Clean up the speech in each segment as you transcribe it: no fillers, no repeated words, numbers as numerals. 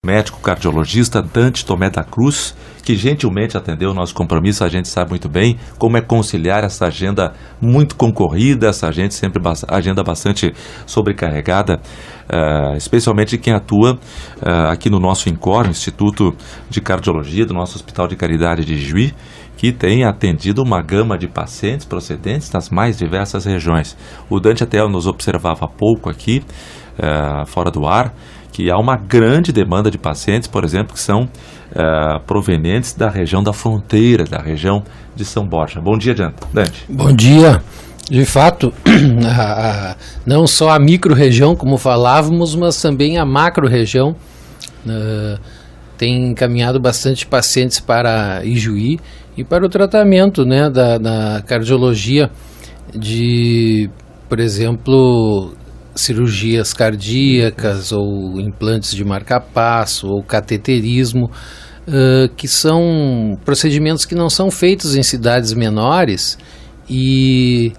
Médico cardiologista Dante Tomé da Cruz, que gentilmente atendeu o nosso compromisso. A gente sabe muito bem como é conciliar essa agenda muito concorrida, essa agenda bastante sobrecarregada, especialmente quem atua aqui no nosso INCOR, Instituto de Cardiologia do nosso Hospital de Caridade de Juí, que tem atendido uma gama de pacientes procedentes das mais diversas regiões. O Dante até nos observava há pouco aqui, fora do ar, que há uma grande demanda de pacientes, por exemplo, que são provenientes da região da fronteira, da região de São Borja. Bom dia, Dante. Bom dia. De fato, não só a micro-região, como falávamos, mas também a macro-região tem encaminhado bastante pacientes para Ijuí e para o tratamento, né, da cardiologia de, por exemplo, cirurgias cardíacas ou implantes de marca-passo ou cateterismo, que são procedimentos que não são feitos em cidades menores e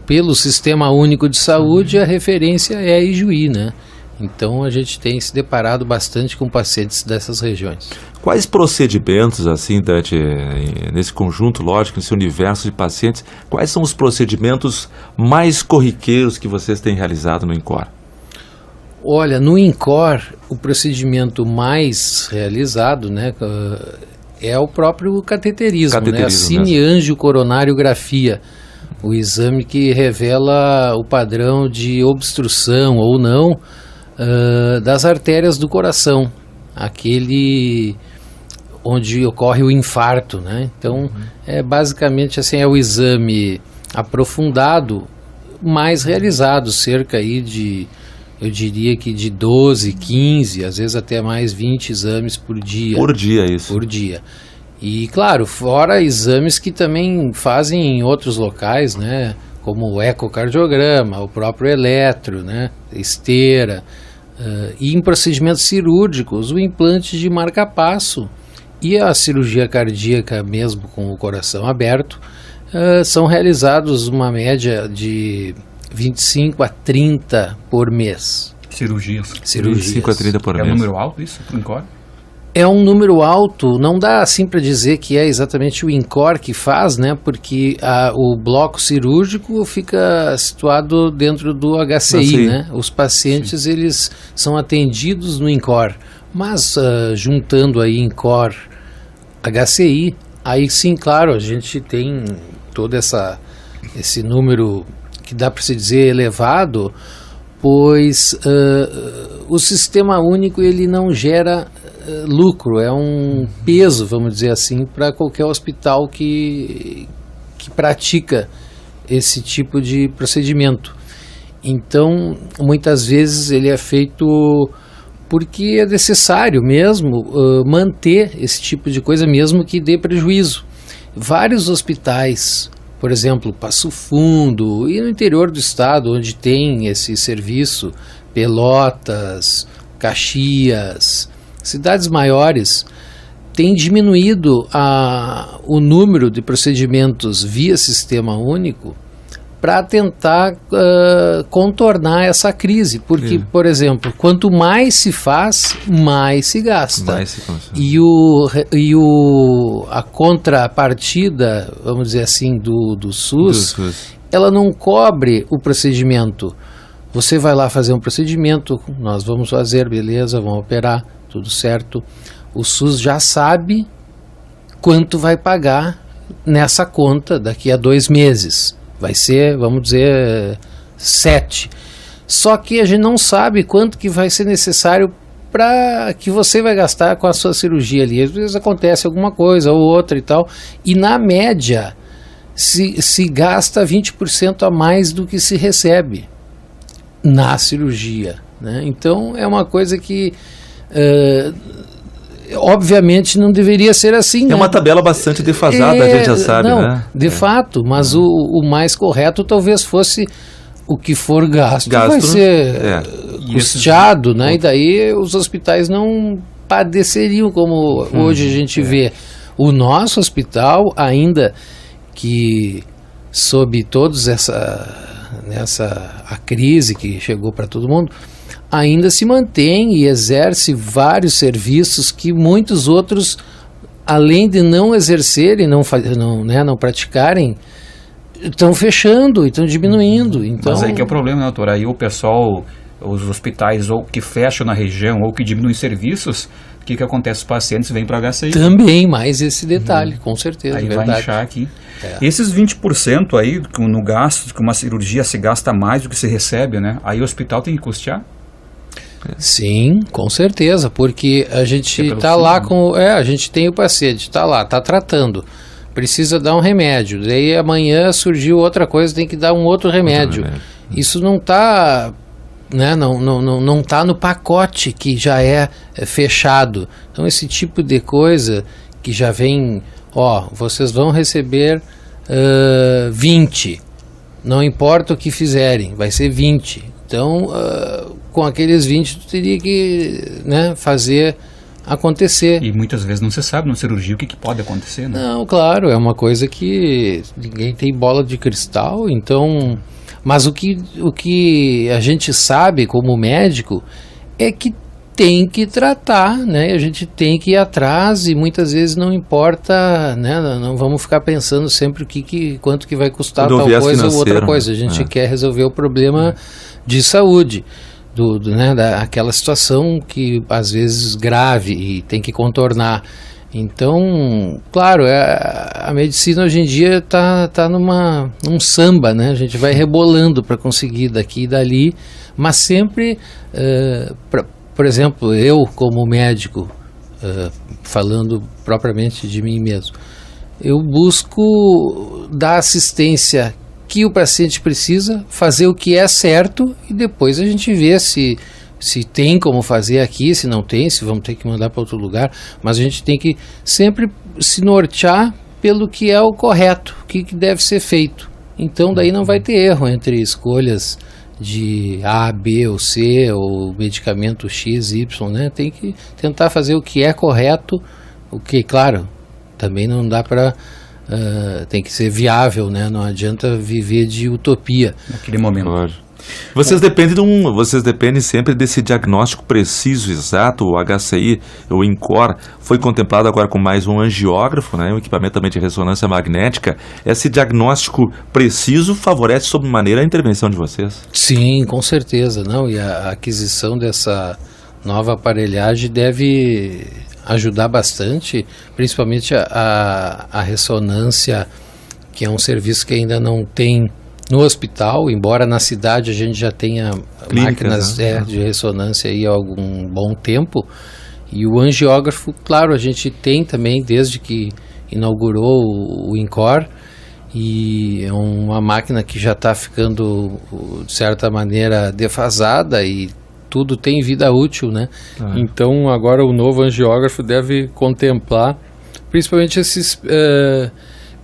pelo Sistema Único de Saúde a referência é a Ijuí, né? Então a gente tem se deparado bastante com pacientes dessas regiões. Quais procedimentos, assim, Dante, nesse conjunto, lógico, nesse universo de pacientes, quais são os procedimentos mais corriqueiros que vocês têm realizado no INCOR? Olha, no INCOR, o procedimento mais realizado, né, é o próprio cateterismo, né, a cineangiocoronariografia, o exame que revela o padrão de obstrução ou não das artérias do coração, aquele onde ocorre o infarto, né? Então, basicamente assim, é o exame aprofundado mais realizado, cerca aí de, eu diria que de 12, 15, às vezes até mais 20 exames por dia. Por dia, isso? Por dia. E, claro, fora exames que também fazem em outros locais, né? Como o ecocardiograma, o próprio eletro, né? Esteira. E em procedimentos cirúrgicos, o implante de marca-passo e a cirurgia cardíaca mesmo com o coração aberto são realizados uma média de 25 a 30 por mês. Cirurgias. 25 a 30 por mês. É um número alto isso, por INCOR? É um número alto, não dá assim para dizer que é exatamente o INCOR que faz, né? Porque o bloco cirúrgico fica situado dentro do HCI, né? Os pacientes, eles são atendidos no INCOR, mas juntando aí INCOR, HCI, aí sim, claro, a gente tem todo esse número que dá para se dizer elevado, pois o Sistema Único ele não gera lucro, é um peso, vamos dizer assim, para qualquer hospital que pratica esse tipo de procedimento. Então, muitas vezes ele é feito porque é necessário mesmo manter esse tipo de coisa, mesmo que dê prejuízo. Vários hospitais, por exemplo, Passo Fundo e no interior do estado, onde tem esse serviço, Pelotas, Caxias, cidades maiores, têm diminuído o número de procedimentos via Sistema Único para tentar contornar essa crise, porque, por exemplo, quanto mais se faz, mais se gasta. Mais se consome. A contrapartida, vamos dizer assim, do SUS, ela não cobre o procedimento. Você vai lá fazer um procedimento, nós vamos fazer, beleza, vamos operar, tudo certo. O SUS já sabe quanto vai pagar nessa conta daqui a 2 meses. Vai ser, vamos dizer, 7. Só que a gente não sabe quanto que vai ser necessário para que você vai gastar com a sua cirurgia ali. Às vezes acontece alguma coisa ou outra e tal. E na média se gasta 20% a mais do que se recebe na cirurgia, né? Então é uma coisa que obviamente não deveria ser assim. É uma tabela bastante defasada, a gente já sabe, não, né? De fato, mas o mais correto talvez fosse o que for gasto vai ser custeado, né? E daí os hospitais não padeceriam como hoje a gente vê. O nosso hospital, ainda que sob todos a crise que chegou para todo mundo, ainda se mantém e exerce vários serviços que muitos outros, além de não exercerem, não praticarem, estão fechando e estão diminuindo. Então, mas aí que é o problema, né, doutor? Aí o pessoal, os hospitais ou que fecham na região ou que diminuem serviços, o que acontece? Os pacientes vêm para a HCI. Também mais esse detalhe, com certeza. Aí verdade. vai inchar aqui. Esses 20% aí, no gasto, que uma cirurgia se gasta mais do que se recebe, né? Aí o hospital tem que custear? Sim, com certeza, porque a gente está lá com... a gente tem o paciente, está lá, está tratando, precisa dar um remédio, daí amanhã surgiu outra coisa, tem que dar um outro remédio. Isso não está... Né, não está no pacote que já é fechado. Então esse tipo de coisa que já vem, vocês vão receber 20, não importa o que fizerem, vai ser 20. Então com aqueles 20 tu teria que, né, fazer acontecer. E muitas vezes não se sabe na cirurgia o que pode acontecer, né? Não, claro, é uma coisa que ninguém tem bola de cristal, então... Mas o que a gente sabe como médico é que tem que tratar, né? A gente tem que ir atrás e muitas vezes não importa, né? Não vamos ficar pensando sempre quanto que vai custar tal coisa ou outra coisa. A gente quer resolver o problema de saúde, daquela situação que às vezes grave e tem que contornar. Então, claro, a medicina hoje em dia está num samba, né? A gente vai rebolando para conseguir daqui e dali, mas sempre, por exemplo, eu como médico, falando propriamente de mim mesmo, eu busco dar assistência que o paciente precisa, fazer o que é certo e depois a gente vê se tem como fazer aqui, se não tem, se vamos ter que mandar para outro lugar, mas a gente tem que sempre se nortear pelo que é o correto, o que deve ser feito. Então daí não vai ter erro entre escolhas de A, B ou C, ou medicamento X, Y, né? Tem que tentar fazer o que é correto, o que, claro, também não dá para... tem que ser viável, né? Não adianta viver de utopia. Naquele momento. Claro. Vocês dependem sempre desse diagnóstico preciso, exato. O HCI, o INCOR, foi contemplado agora com mais um angiógrafo, né, um equipamento também de ressonância magnética. Esse diagnóstico preciso favorece sobremaneira a intervenção de vocês? Sim, com certeza. Não, e a aquisição dessa nova aparelhagem deve ajudar bastante, principalmente a ressonância, que é um serviço que ainda não tem no hospital, embora na cidade a gente já tenha máquinas, né, de ressonância aí há algum bom tempo. E o angiógrafo, claro, a gente tem também desde que inaugurou o INCOR, e é uma máquina que já está ficando, de certa maneira, defasada e tudo tem vida útil, né? Então agora o novo angiógrafo deve contemplar principalmente esses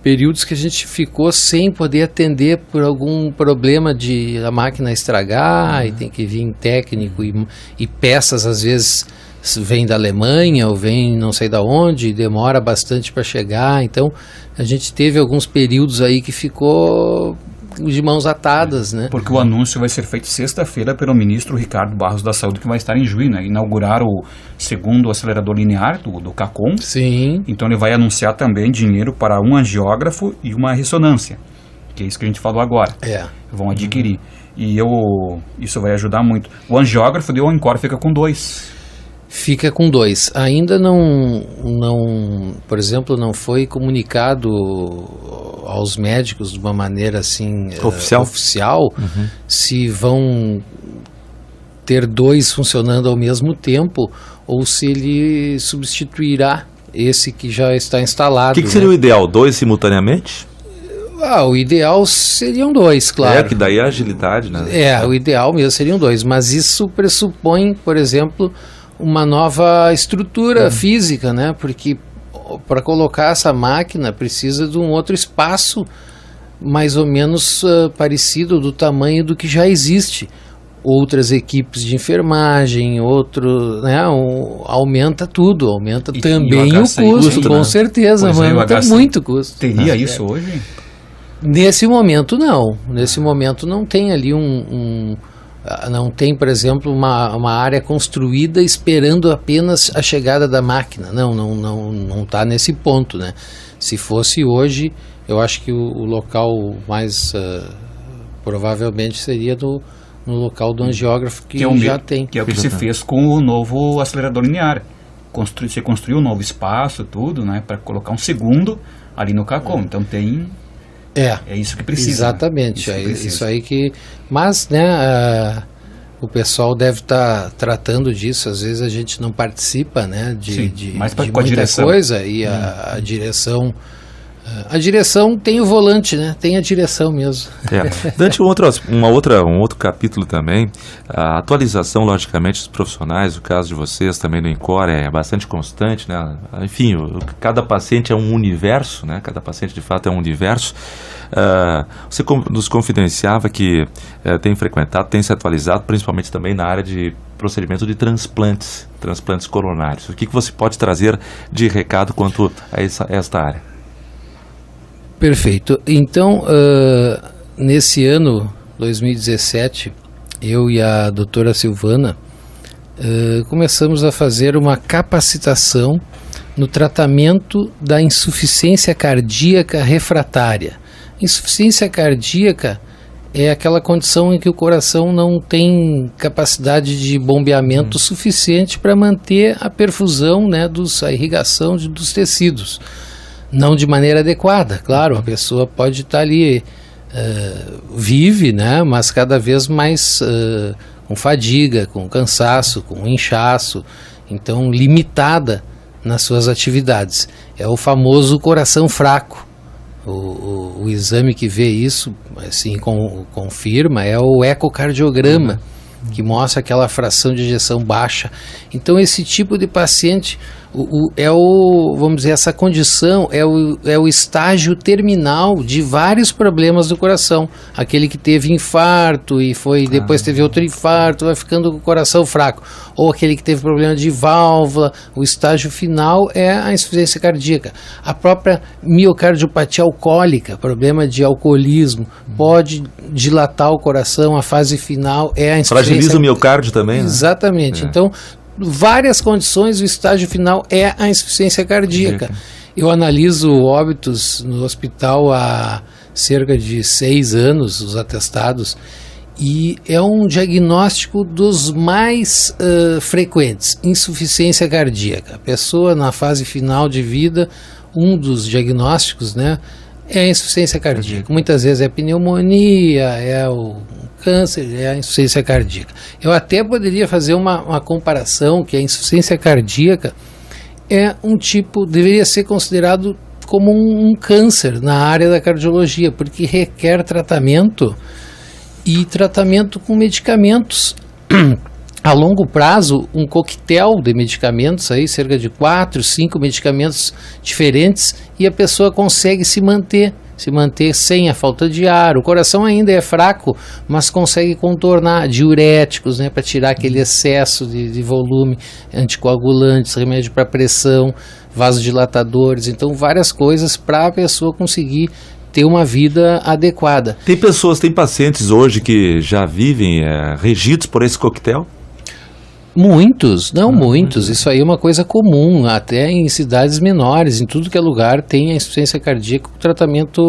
períodos que a gente ficou sem poder atender por algum problema de a máquina estragar e tem que vir técnico e peças às vezes vêm da Alemanha ou vêm não sei da onde e demora bastante para chegar. Então a gente teve alguns períodos aí que ficou de mãos atadas, né? Porque o anúncio vai ser feito sexta-feira pelo ministro Ricardo Barros da Saúde, que vai estar em Juí, né? Inaugurar o segundo acelerador linear do CACOM. Sim. Então ele vai anunciar também dinheiro para um angiógrafo e uma ressonância, que é isso que a gente falou agora. Vão adquirir. E isso vai ajudar muito. O angiógrafo o INCOR fica com 2. Fica com 2. Ainda não, por exemplo, não foi comunicado aos médicos de uma maneira assim oficial se vão ter 2 funcionando ao mesmo tempo ou se ele substituirá esse que já está instalado. O que seria o ideal? 2 simultaneamente? O ideal seriam 2, claro. Que daí a agilidade, né? O ideal mesmo seriam 2, mas isso pressupõe, por exemplo, uma nova estrutura física, né? Porque para colocar essa máquina precisa de um outro espaço mais ou menos parecido do tamanho do que já existe. Outras equipes de enfermagem, né? Aumenta tudo, aumenta também o custo, com certeza, aumenta muito custo. Teria isso hoje? Nesse momento não. Nesse momento não tem ali Não tem, por exemplo, uma área construída esperando apenas a chegada da máquina. Não está nesse ponto, né? Se fosse hoje, eu acho que o local mais provavelmente seria no local do angiógrafo que já tem. Que é o que se fez com o novo acelerador linear. Você construiu um novo espaço, tudo, né? Para colocar um segundo ali no CACOM. Então tem... É isso que precisa. Exatamente, isso aí que... Mas, né, o pessoal deve estar tratando disso, às vezes a gente não participa, né, de muita coisa, e a direção... A direção tem o volante, né? Tem a direção mesmo. Dante, um outro capítulo também, a atualização, logicamente, dos profissionais, o caso de vocês também no INCOR é bastante constante, né? Enfim, cada paciente é um universo, né? Cada paciente, de fato, é um universo. Você nos confidenciava que tem frequentado, tem se atualizado, principalmente também na área de procedimento de transplantes coronários. O que você pode trazer de recado quanto a esta área? Perfeito. Então, nesse ano, 2017, eu e a doutora Silvana começamos a fazer uma capacitação no tratamento da insuficiência cardíaca refratária. Insuficiência cardíaca é aquela condição em que o coração não tem capacidade de bombeamento suficiente para manter a perfusão, né, a irrigação dos tecidos. Não de maneira adequada, claro, a pessoa pode estar ali, vive, né, mas cada vez mais com fadiga, com cansaço, com inchaço, então limitada nas suas atividades. É o famoso coração fraco. O exame que vê isso, assim, confirma, é o ecocardiograma, que mostra aquela fração de ejeção baixa. Então esse tipo de paciente vamos dizer, essa condição é o estágio terminal de vários problemas do coração. Aquele que teve infarto e depois teve outro infarto, vai ficando com o coração fraco. Ou aquele que teve problema de válvula, o estágio final é a insuficiência cardíaca. A própria miocardiopatia alcoólica, problema de alcoolismo, pode dilatar o coração, a fase final é a insuficiência. Fragiliza o miocárdio também, né? Exatamente. Então, várias condições, o estágio final é a insuficiência cardíaca. Eu analiso óbitos no hospital há cerca de 6 anos, os atestados, e é um diagnóstico dos mais frequentes, insuficiência cardíaca. A pessoa na fase final de vida, um dos diagnósticos, né, é a insuficiência cardíaca. Muitas vezes é pneumonia, é o câncer, é a insuficiência cardíaca. Eu até poderia fazer uma comparação que a insuficiência cardíaca é deveria ser considerado como um câncer na área da cardiologia, porque requer tratamento e tratamento com medicamentos. A longo prazo, um coquetel de medicamentos, aí, cerca de 4, 5 medicamentos diferentes, e a pessoa consegue se manter sem a falta de ar. O coração ainda é fraco, mas consegue contornar diuréticos, né, para tirar aquele excesso de volume, anticoagulantes, remédio para pressão, vasodilatadores, então várias coisas para a pessoa conseguir ter uma vida adequada. Tem pacientes hoje que já vivem regidos por esse coquetel? Muitos, isso aí é uma coisa comum, até em cidades menores, em tudo que é lugar tem a insuficiência cardíaca com tratamento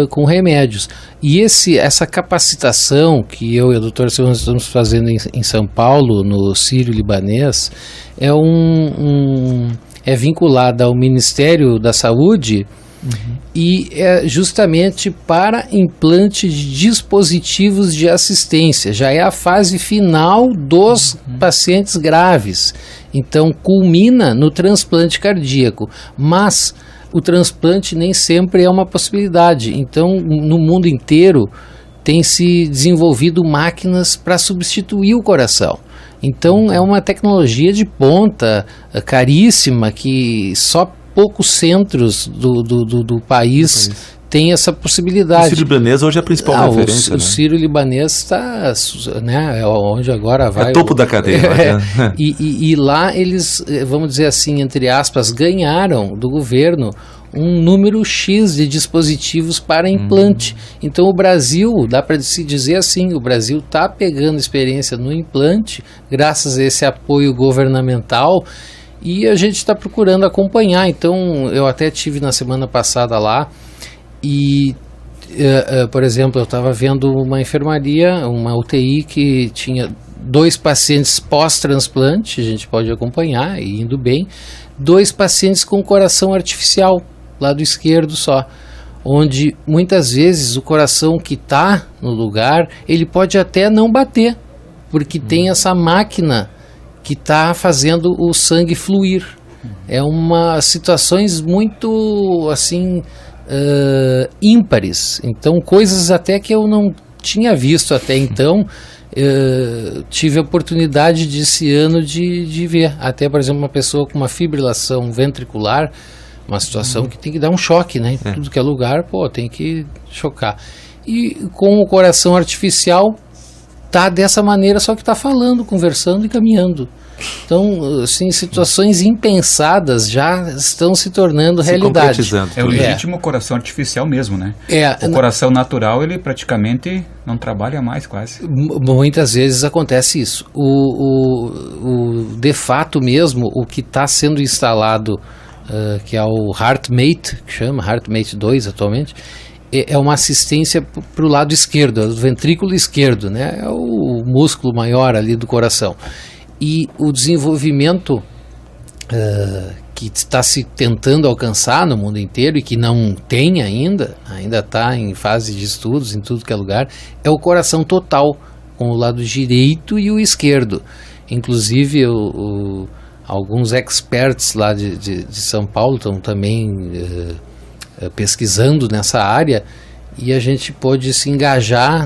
com remédios. E essa capacitação que eu e a doutora Silvana estamos fazendo em São Paulo, no Sírio-Libanês, é vinculada ao Ministério da Saúde, e é justamente para implante de dispositivos de assistência. Já é a fase final dos pacientes graves. Então, culmina no transplante cardíaco. Mas o transplante nem sempre é uma possibilidade. Então, no mundo inteiro, tem se desenvolvido máquinas para substituir o coração. Então, é uma tecnologia de ponta, caríssima, que só poucos centros do país têm essa possibilidade. O Sírio-Libanês hoje é a principal referência. O Sírio-Libanês está, né, onde agora vai... É topo da cadeia. E lá eles, vamos dizer assim, entre aspas, ganharam do governo um número X de dispositivos para implante. Então o Brasil, dá para se dizer assim, o Brasil está pegando experiência no implante, graças a esse apoio governamental, e a gente está procurando acompanhar. Então eu até tive na semana passada lá, e por exemplo, eu estava vendo uma enfermaria, uma UTI que tinha 2 pacientes pós-transplante, a gente pode acompanhar, e indo bem, 2 pacientes com coração artificial, lado esquerdo só, onde muitas vezes o coração que está no lugar, ele pode até não bater, porque tem essa máquina que está fazendo o sangue fluir. É uma situações muito assim ímpares, então coisas até que eu não tinha visto até então. Tive a oportunidade de esse ano de ver até, por exemplo, uma pessoa com uma fibrilação ventricular, uma situação que tem que dar um choque, né? Em tudo que é lugar, tem que chocar. E com o coração artificial tá dessa maneira, só que tá falando, conversando e caminhando. Então, assim, situações impensadas já estão se tornando realidade. É o legítimo coração artificial mesmo, né? O coração natural, ele praticamente não trabalha mais, quase. Muitas vezes acontece isso. De fato mesmo, o que está sendo instalado, que é o HeartMate, que chama HeartMate 2 atualmente, é uma assistência para o lado esquerdo, do ventrículo esquerdo, né? É o músculo maior ali do coração. E o desenvolvimento que está se tentando alcançar no mundo inteiro e que não tem ainda está em fase de estudos em tudo que é lugar, é o coração total, com o lado direito e o esquerdo. Inclusive alguns experts lá de São Paulo estão também pesquisando nessa área, e a gente pôde se engajar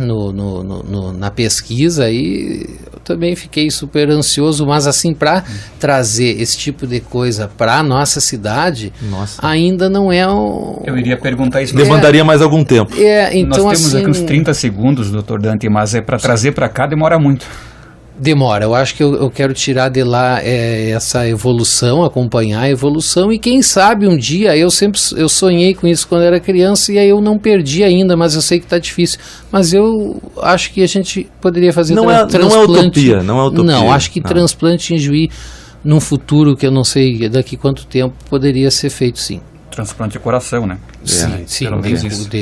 na pesquisa, e eu também fiquei super ansioso, mas assim, para trazer esse tipo de coisa para a nossa cidade, ainda não é Eu iria perguntar isso. Demandaria mais algum tempo. Nós Então, temos aqui uns 30 segundos, Dr. Dante, mas para trazer para cá demora muito. Demora, eu acho que eu quero tirar de lá essa evolução, acompanhar a evolução, e quem sabe um dia, eu sonhei com isso quando era criança, e aí eu não perdi ainda, mas eu sei que está difícil, mas eu acho que a gente poderia fazer transplante. Não é utopia. Não, acho que transplante em Juí, num futuro que eu não sei daqui quanto tempo, poderia ser feito sim. Transplante de coração, né? Sim,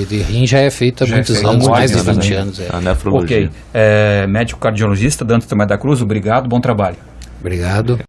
de rim já é feito há muitos anos, mais de 20 anos. A nefrologia. Ok. Médico cardiologista Dante Tomé da Cruz, obrigado, bom trabalho. Obrigado.